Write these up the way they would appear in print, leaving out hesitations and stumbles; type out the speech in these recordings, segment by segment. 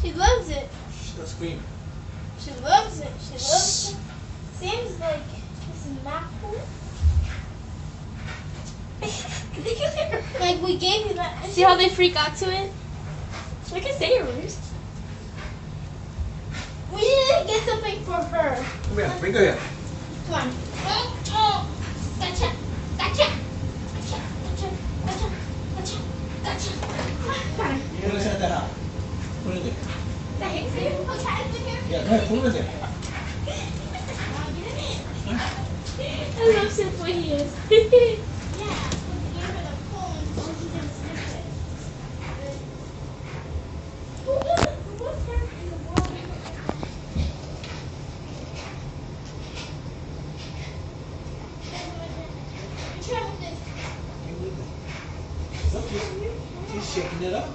She loves it. She's gonna scream. She loves it. She loves it. Seems like this is not cool. Like we gave you that. See how they freak out to it? Like a sailors. We need to get something for her. Come here, bring her here. Come on. Gotcha. Gotcha. Gotcha. Gotcha. Gotcha. Gotcha. Gotcha. Come on. Put it inside the house. Put it there. That hits you. Put cat in here. Yeah, go ahead, put it there. I love Sip when he is. Yeah. Give her the phone so she can sniff it. What's there in the world? Try with this. Look, she's shaking it up.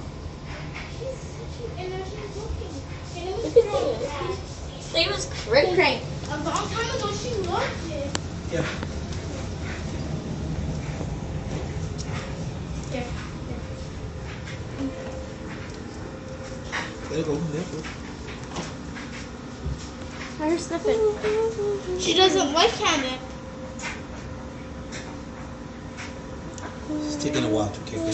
And now she's looking. And it was Look at wrong. this. They was crank. A long time ago, she loved it. Yeah. Here. There you go. There you go. Let her sniff it. She doesn't like catnip. It's taking a while to kick in.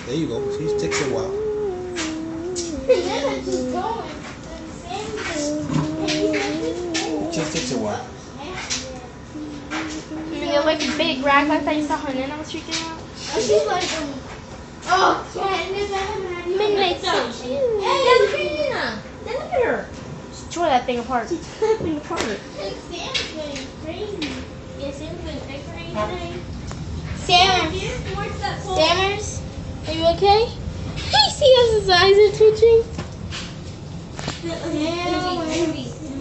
There you go. She takes a while. Yeah, she's going. Just takes a while. I mean, they're like a big rag like that you saw her Nana was freaking out. Oh, she's like, oh, catnip, I haven't had any. Midnight sun. Hey, look at Nina. Look at her. Just tore that thing apart. She's flipping apart. Like Sam's going crazy. Yeah, Sam's going crazy today. Sammers, Are you okay? Hey, see how his eyes are twitching? yeah.